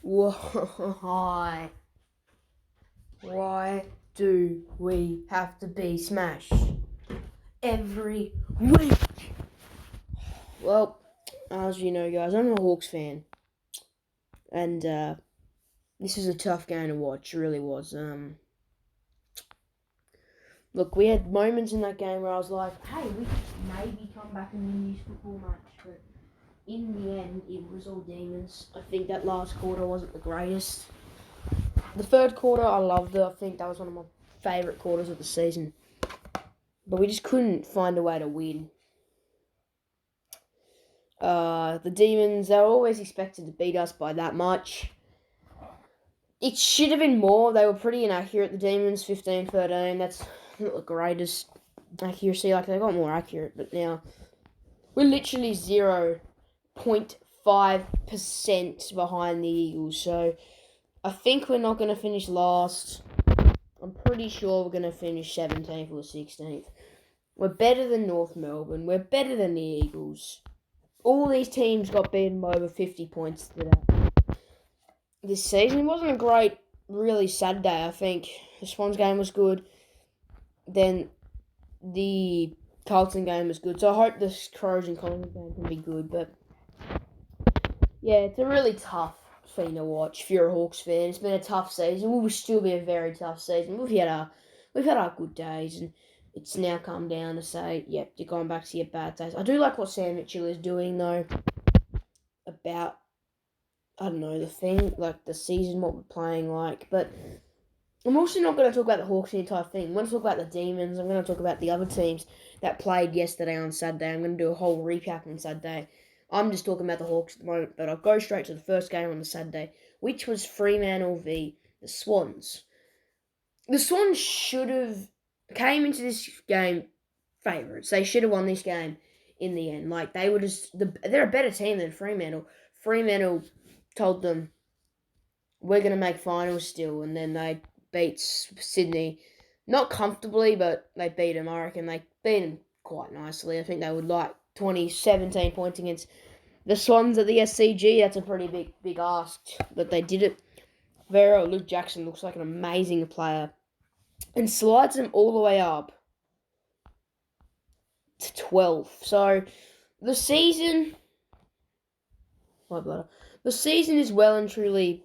Why? Why do we have to be smashed every week? Well, as you know, guys, I'm a Hawks fan, and this was a tough game to watch. It really was. Look, we had moments in that game where I was like, "Hey, we could maybe come back and win this football match," but in the end, it was all demons. I think that last quarter wasn't the greatest. The third quarter, I loved it. I think that was one of my favourite quarters of the season. But we just couldn't find a way to win. The Demons, they were always expected to beat us by that much. It should have been more. They were pretty inaccurate, the Demons, 15-13. That's not the greatest accuracy. Like, they got more accurate, but now we're literally 0.5% behind the Eagles. So I think we're not going to finish last. I'm pretty sure we're going to finish 17th or 16th. We're better than North Melbourne. We're better than the Eagles. All these teams got beaten by over 50 points today. This season, it wasn't a great, really sad day, I think. The Swans game was good. Then the Carlton game was good. So I hope the Crows and Collingwood game can be good. But yeah, it's a really tough thing to watch if you're a Hawks fan. It's been a tough season. It will still be a very tough season. We've had our good days, and it's now come down to say, yep, you're going back to your bad days. I do like what Sam Mitchell is doing, though, about, I don't know, the thing, like the season, what we're playing like. But I'm also not going to talk about the Hawks the entire thing. I'm going to talk about the Demons. I'm going to talk about the other teams that played yesterday on Saturday. I'm going to do a whole recap on Saturday. I'm just talking about the Hawks at the moment, but I'll go straight to the first game on the Saturday, which was Fremantle v. the Swans. The Swans should have came into this game favourites. They should have won this game in the end. Like, they're a better team than Fremantle. Fremantle told them, we're going to make finals still, and then they beat Sydney. Not comfortably, but they beat them. I reckon they beat them quite nicely. I think they would like 17 points against the Swans at the SCG. That's a pretty big ask, but they did it. Luke Jackson looks like an amazing player and slides them all the way up to 12th. So the season is well and truly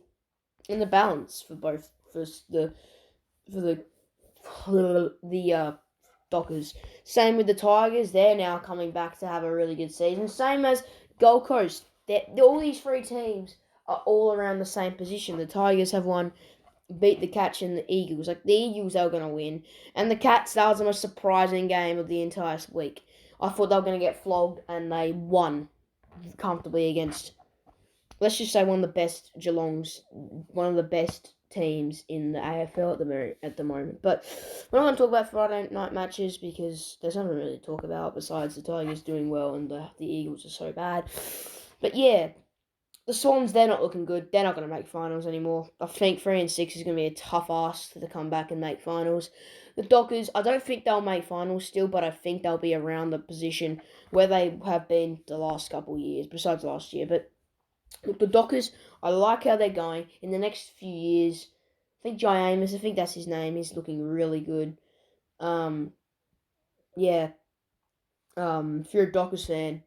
in the balance for both the Dockers. Same with the Tigers. They're now coming back to have a really good season. Same as Gold Coast. All these three teams are all around the same position. The Tigers have won, beat the Cats and the Eagles. Like, the Eagles, they were going to win. And the Cats, that was the most surprising game of the entire week. I thought they were going to get flogged, and they won comfortably against, let's just say, one of the best Geelongs, one of the best teams in the AFL at the moment. But we're not going to talk about Friday night matches because there's nothing really to talk about besides the Tigers doing well and the Eagles are so bad. But yeah, the Swans, they're not looking good. They're not going to make finals anymore. I think 3 and 6 is going to be a tough ask to come back and make finals. The Dockers, I don't think they'll make finals still, but I think they'll be around the position where they have been the last couple of years, besides last year. But look, the Dockers, I like how they're going. In the next few years, I think Jai Amos, I think that's his name, he's looking really good. If you're a Dockers fan,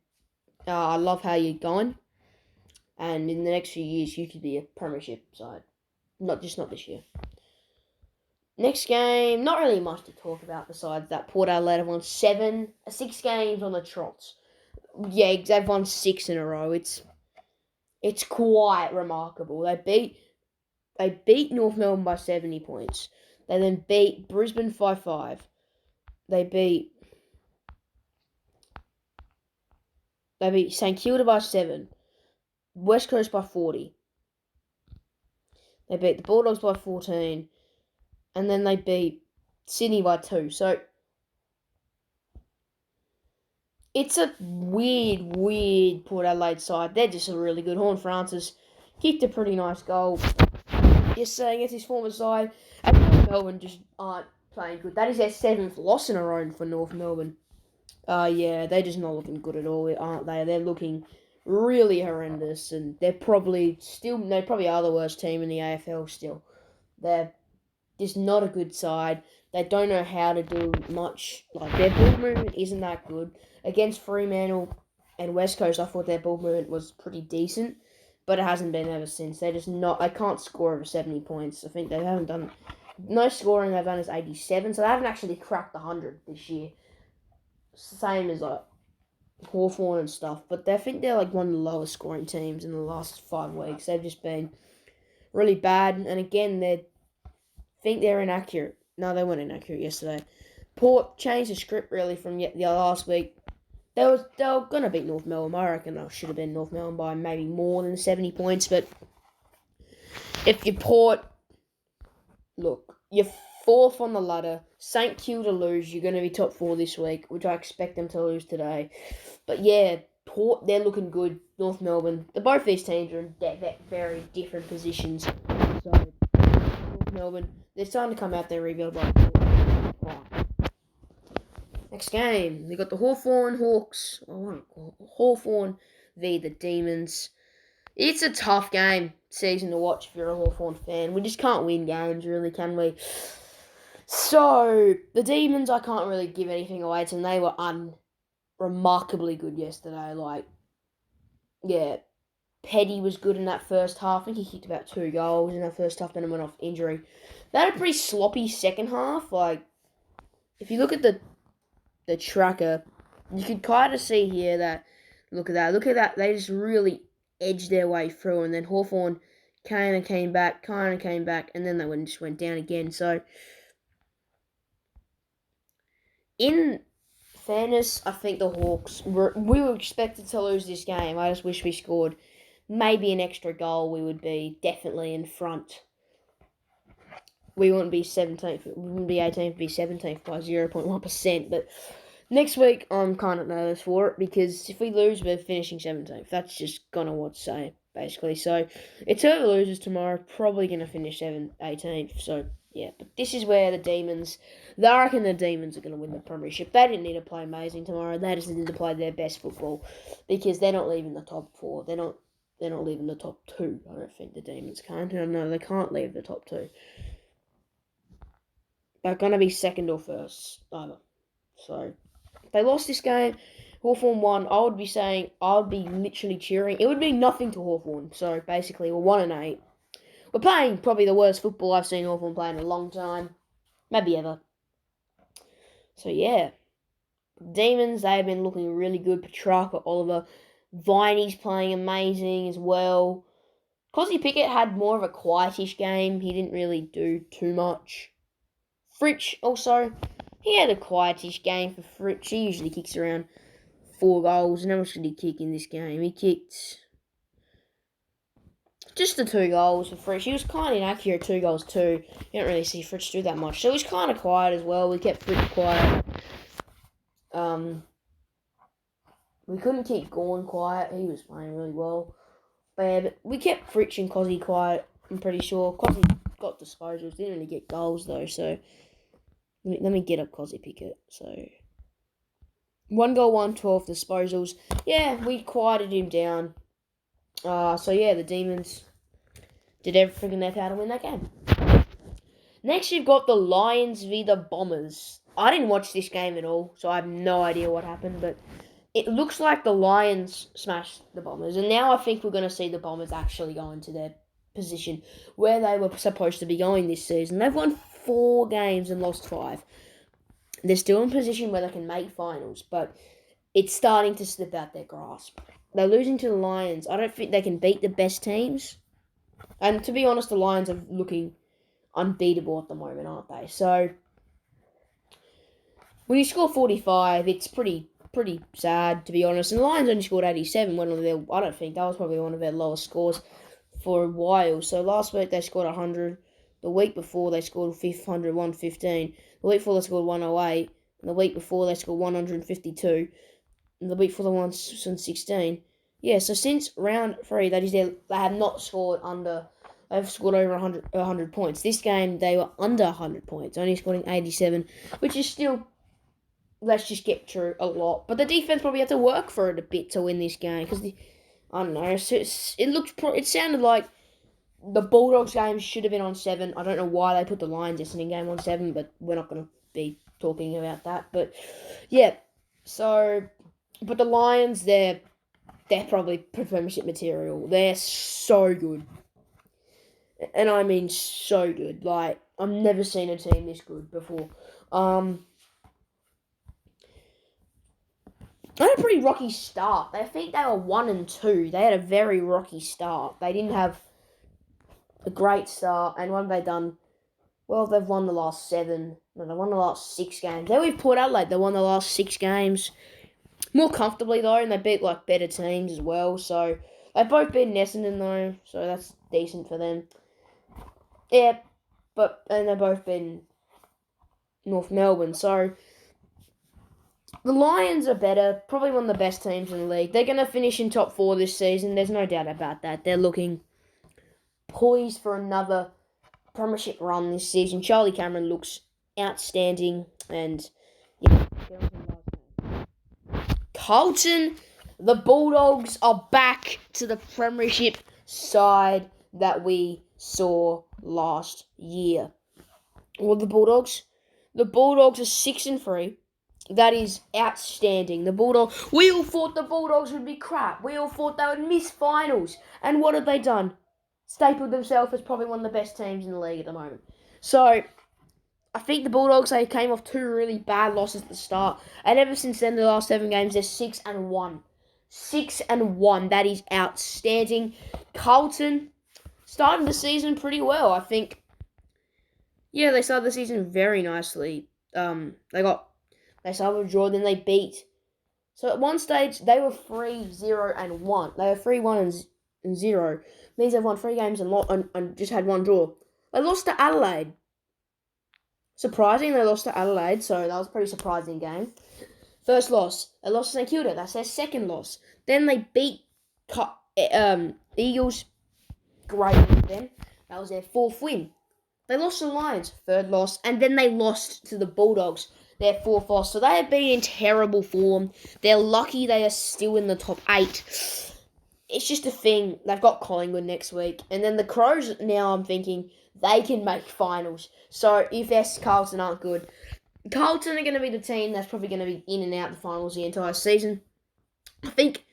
I love how you're going. And in the next few years, you could be a premiership side. Not this year. Next game, not really much to talk about besides that Port Adelaide have won 6 games on the trots. Yeah, they've won 6 in a row. It's quite remarkable. They beat North Melbourne by 70 points. They then beat Brisbane 5-5. They beat St Kilda by 7. West Coast by 40. They beat the Bulldogs by 14. And then they beat Sydney by 2. So it's a weird Port Adelaide side. They're just a really good. Horn Francis kicked a pretty nice goal yesterday against his former side. And North Melbourne just aren't playing good. That is their 7th loss in a row for North Melbourne. They're just not looking good at all, aren't they? They're looking really horrendous, and they probably are the worst team in the AFL still. They're just not a good side. They don't know how to do much. Like, their ball movement isn't that good. Against Fremantle and West Coast, I thought their ball movement was pretty decent, but it hasn't been ever since. They're just not. They can't score over 70 points. I think they haven't done. No scoring they've done is 87, so they haven't actually cracked 100 this year. Same as like Hawthorn and stuff, but I think they're like one of the lowest scoring teams in the last 5 weeks. They've just been really bad, and again, they think they're inaccurate. No, they weren't inaccurate yesterday. Port changed the script really from the last week. They were gonna beat North Melbourne. I reckon they should have been North Melbourne by maybe more than 70 points. But if you Port, look, you're fourth on the ladder. St Kilda lose, you're going to be top 4 this week, which I expect them to lose today. But yeah, Port, they're looking good. North Melbourne, both these teams are in very different positions. So North Melbourne, they're starting to come out there and rebuild like next game, we got the Hawthorn Hawks. Hawthorn v the Demons. It's a tough game season to watch if you're a Hawthorn fan. We just can't win games, really, can we? So, the Demons, I can't really give anything away to them. They were remarkably good yesterday. Like, yeah, Petty was good in that first half. I think he kicked about 2 goals in that first half, then it went off injury. They had a pretty sloppy second half. Like, if you look at the tracker, you could kind of see here that, look at that, they just really edged their way through, and then Hawthorn kind of came back, and then they just went down again. So, in fairness, I think the Hawks, we were expected to lose this game. I just wish we scored maybe an extra goal. We would be definitely in front. We wouldn't be 17th, we wouldn't be 18th, we'd be 17th by 0.1%, but next week, I'm kind of nervous for it, because if we lose, we're finishing 17th. That's just going to what to say, basically. So, it's whoever loses tomorrow, probably going to finish 18th. So, yeah. But this is where the Demons, I reckon the Demons are going to win the premiership. They didn't need to play amazing tomorrow. They just needed to play their best football, because they're not leaving the top 4. They're not leaving the top 2. I don't think the Demons can. No, they can't leave the top 2. They're going to be second or first, either. So, if they lost this game, Hawthorn won, I would be literally cheering. It would be nothing to Hawthorn. So, basically, we're 1-8. We're playing probably the worst football I've seen Hawthorn play in a long time. Maybe ever. So, yeah. Demons, they've been looking really good. Petrarca, Oliver. Viney's playing amazing as well. Cosy Pickett had more of a quietish game. He didn't really do too much. Fritsch also, he had a quietish game for Fritsch. He usually kicks around 4 goals. And how much did he kick in this game? He kicked just the 2 goals for Fritsch. He was kind of inaccurate, 2 goals too. You don't really see Fritsch do that much. So he was kind of quiet as well. We kept Fritsch quiet. We couldn't keep Gorn quiet. He was playing really well. But we kept Fritsch and Cozzy quiet, I'm pretty sure. Cozzy got disposals. Didn't really get goals though, so let me get up Cosy Pickett. So 1 goal, 12 disposals. Yeah, we quieted him down. So yeah, the Demons did everything in their power to win that game. Next, you've got the Lions v the Bombers. I didn't watch this game at all, so I have no idea what happened, but it looks like the Lions smashed the Bombers, and now I think we're going to see the Bombers actually go into their position where they were supposed to be going this season. They've won 4 games and lost 5. They're still in position where they can make finals, but it's starting to slip out their grasp. They're losing to the Lions. I don't think they can beat the best teams. And to be honest, the Lions are looking unbeatable at the moment, aren't they? So, when you score 45, it's pretty sad, to be honest. And the Lions only scored 87. I don't think that was probably one of their lowest scores for a while. So last week they scored 100. The week before they scored 115. The week before they scored 108. And the week before they scored 152. And the week before they won 16. Yeah, so since round 3, that is they have not scored under. They've scored over 100 points. This game they were under 100 points, only scoring 87, which is still, let's just get through, a lot. But the defense probably had to work for it a bit to win this game, because I don't know. It sounded like the Bulldogs game should have been on 7. I don't know why they put the Lions Essendon game on 7, but we're not going to be talking about that. But yeah, so but the Lions, they're probably premiership material. They're so good, and I mean so good. Like I've never seen a team this good before. They had a pretty rocky start. I think they were 1-2. They had a very rocky start. They didn't have a great start. And what have they done? Well, they've won the last 7. No, they won the last 6 games. Then we've Port Adelaide. They won the last 6 games. More comfortably, though, and they beat, like, better teams as well. So, they've both beaten Essendon, though. So, that's decent for them. Yeah, and they've both been North Melbourne. So, the Lions are better, probably one of the best teams in the league. They're going to finish in top 4 this season. There's no doubt about that. They're looking poised for another premiership run this season. Charlie Cameron looks outstanding. And, yeah. Carlton, the Bulldogs are back to the premiership side that we saw last year. Well, the Bulldogs are 6-3. That is outstanding. We all thought the Bulldogs would be crap. We all thought they would miss finals. And what have they done? Stapled themselves as probably one of the best teams in the league at the moment. So, I think the Bulldogs, they came off 2 really bad losses at the start. And ever since then, the last 7 games, they're 6-1. 6-1. That is outstanding. Carlton started the season pretty well, I think. Yeah, they started the season very nicely. They started with a draw, then they beat. So at one stage, they were 3-0-1. They were 3-1-0. Means they've won 3 games and just had 1 draw. They lost to Adelaide. Surprising, they lost to Adelaide, so that was a pretty surprising game. First loss, they lost to St Kilda. That's their second loss. Then they beat Eagles. Great win then. That was their 4th win. They lost to the Lions, 3rd loss, and then they lost to the Bulldogs, their 4th loss. So they have been in terrible form. They're lucky they are still in the top 8. It's just a thing. They've got Collingwood next week. And then the Crows, now I'm thinking, they can make finals. So if Carlton aren't good, Carlton are going to be the team that's probably going to be in and out the finals the entire season. I think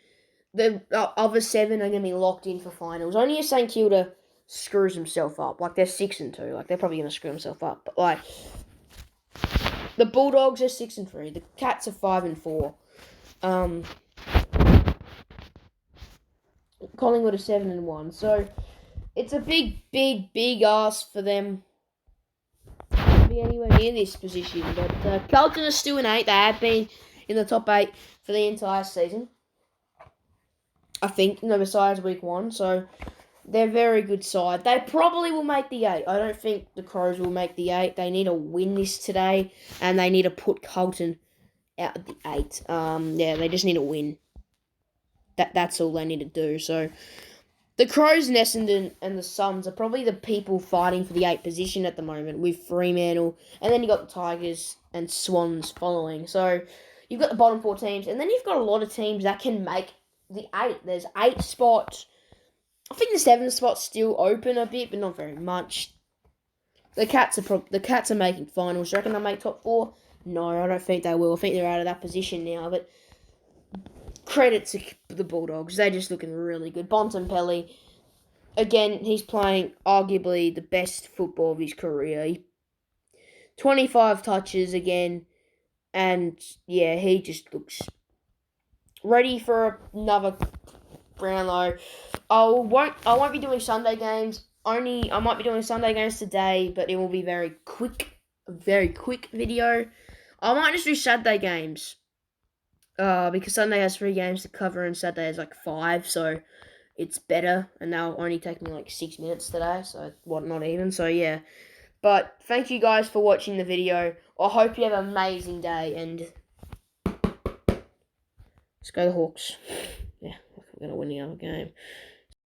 the other 7 are going to be locked in for finals. Only if St Kilda screws himself up. Like, they're 6-2. Like, they're probably going to screw himself up. But, like, the Bulldogs are 6-3. The Cats are 5-4. Collingwood are 7-1. So, it's a big ask for them to be anywhere near this position. But Carlton are still in 8. They have been in the top 8 for the entire season. I think, besides week 1. So, they're a very good side. They probably will make the 8. I don't think the Crows will make the 8. They need to win this today, and they need to put Carlton out of the 8. They just need to win. That's all they need to do. So, the Crows and Essendon and the Suns are probably the people fighting for the 8 position at the moment with Fremantle. And then you've got the Tigers and Swans following. So, you've got the bottom 4 teams. And then you've got a lot of teams that can make the 8. There's 8 spots. I think the 7th spot's still open a bit, but not very much. The Cats are making finals. Do you reckon they'll make top 4? No, I don't think they will. I think they're out of that position now. But credit to the Bulldogs. They're just looking really good. Bontempelli, again, he's playing arguably the best football of his career. 25 touches again. And, yeah, he just looks ready for another Brownlow. I won't be doing Sunday games. I might be doing Sunday games today, but it will be very quick video. I might just do Saturday games. Because Sunday has 3 games to cover and Saturday has like 5, so it's better. And they'll only take me like 6 minutes today, so not even. So yeah. But thank you guys for watching the video. I hope you have an amazing day, and let's go the Hawks. Yeah, we're going to win the other game.